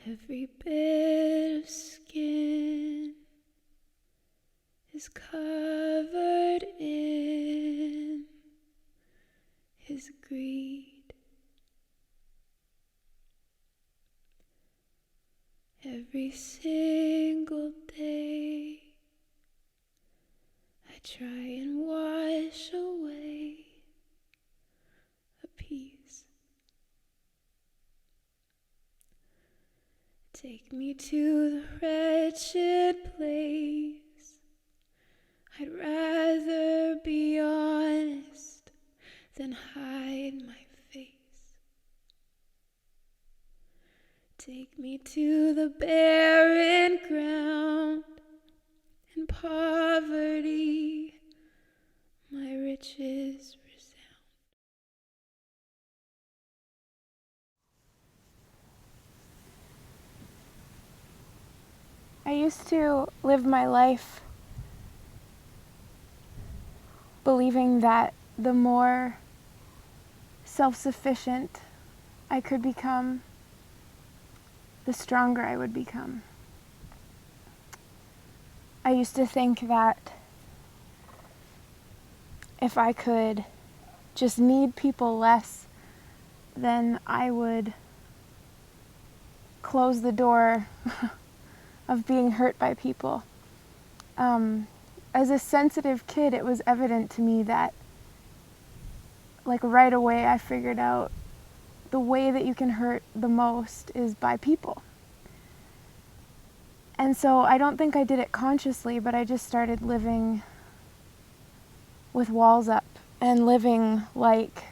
Every bit of skin is covered in his greed. Every single day I try and wash away a piece. Take me to the wretched place. I'd rather be honest than hide my face. Take me to the barren ground. In poverty, my riches resound. I used to live my life believing that the more self-sufficient I could become, the stronger I would become. I used to think that if I could just need people less, then I would close the door of being hurt by people. As a sensitive kid, it was evident to me that, like, right away I figured out the way that you can hurt the most is by people. And so I don't think I did it consciously, but I just started living with walls up and living like,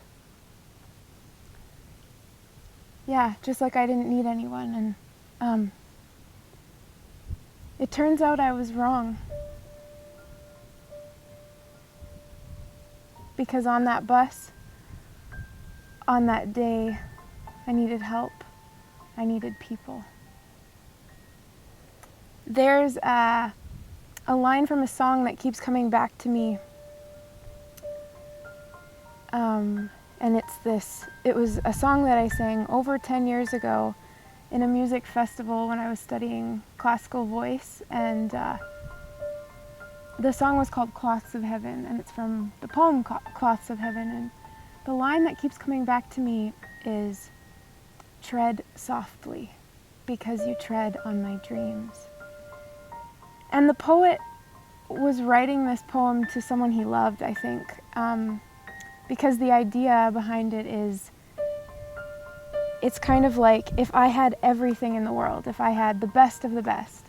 just like I didn't need anyone. And it turns out I was wrong. Because on that bus, on that day, I needed help. I needed people. There's a line from a song that keeps coming back to me. And it was a song that I sang over 10 years ago in a music festival when I was studying classical voice, and the song was called Cloths of Heaven, and it's from the poem Cloths of Heaven, and the line that keeps coming back to me is, "Tread softly, because you tread on my dreams." And the poet was writing this poem to someone he loved, I think, because the idea behind it is, it's kind of like if I had everything in the world, if I had the best of the best,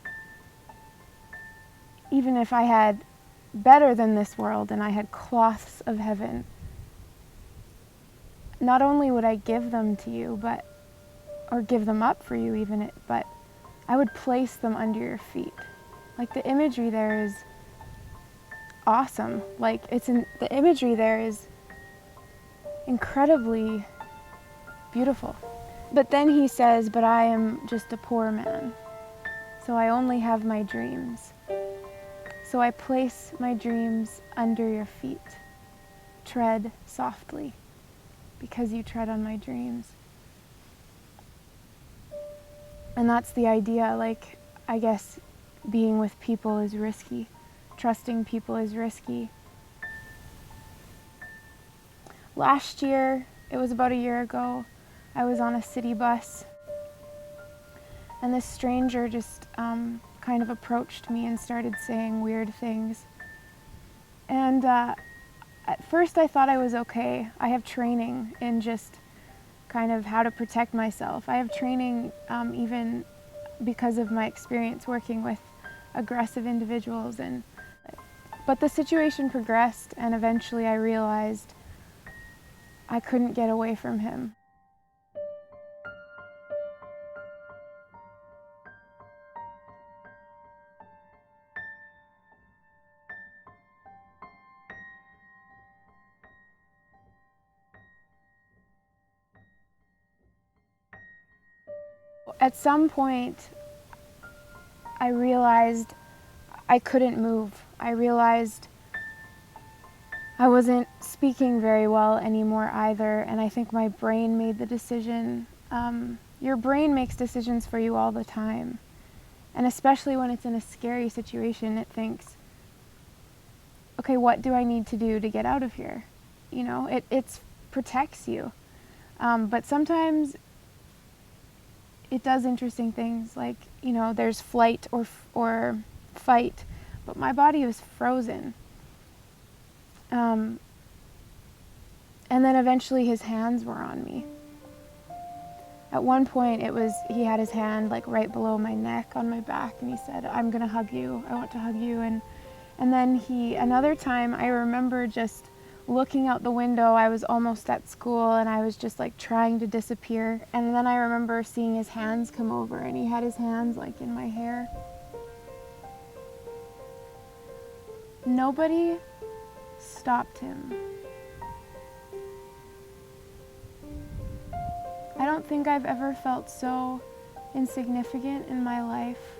even if I had better than this world and I had cloths of heaven, not only would I give them to you, or give them up for you even, but I would place them under your feet. Like, the imagery there is awesome. Like, the imagery there is incredibly beautiful. But then he says, "But I am just a poor man, so I only have my dreams. So I place my dreams under your feet. Tread softly, because you tread on my dreams." And that's the idea. Like, I guess being with people is risky. Trusting people is risky. Last year, it was about a year ago, I was on a city bus, and this stranger just kind of approached me and started saying weird things. And at first I thought I was okay. I have training in just kind of how to protect myself. I have training even because of my experience working with aggressive individuals. But the situation progressed, and eventually I realized I couldn't get away from him. At some point, I realized I couldn't move. I realized I wasn't speaking very well anymore either, and I think my brain made the decision, Your brain makes decisions for you all the time. And especially when it's in a scary situation, it thinks, okay, what do I need to do to get out of here? You know, it protects you. But sometimes it does interesting things, like, you know, there's flight or fight, but my body was frozen. And then eventually his hands were on me. At one point he had his hand like right below my neck on my back, and he said, "I'm gonna hug you, I want to hug you." And then another time I remember just looking out the window. I was almost at school and I was just like trying to disappear. And then I remember seeing his hands come over, and he had his hands like in my hair. Nobody stopped him. I don't think I've ever felt so insignificant in my life,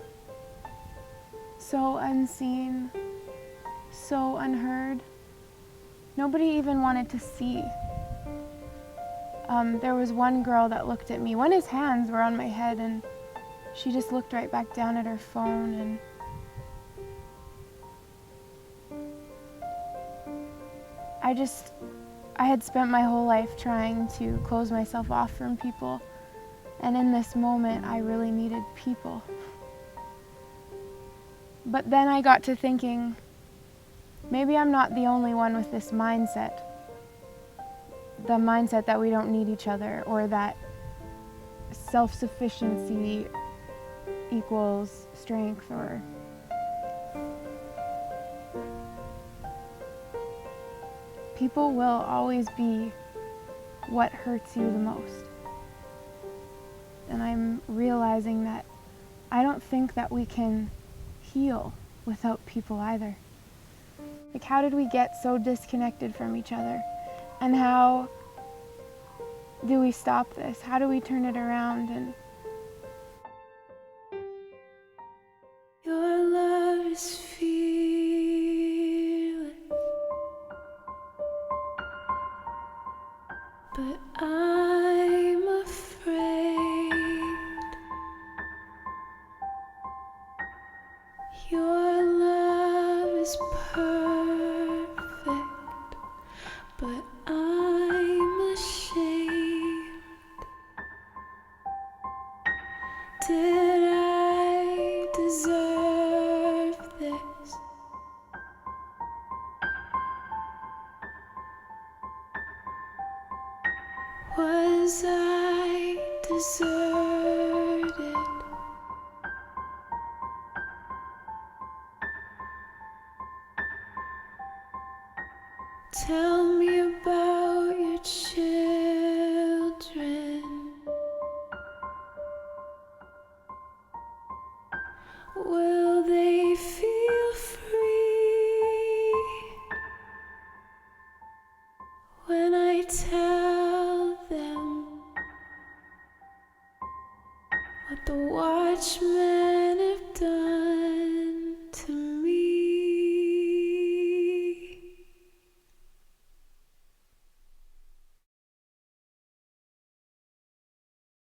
so unseen, so unheard. Nobody even wanted to see. There was one girl that looked at me when his hands were on my head, and she just looked right back down at her phone. And I had spent my whole life trying to close myself off from people, and in this moment I really needed people. But then I got to thinking, maybe I'm not the only one with this mindset. The mindset that we don't need each other, or that self-sufficiency equals strength, or people will always be what hurts you the most. And I'm realizing that I don't think that we can heal without people either. Like, how did we get so disconnected from each other? And how do we stop this? How do we turn it around? And your love is fearless, but I'm afraid. Your love is perfect, but I'm ashamed. Did I deserve this? Was I deserted? Tell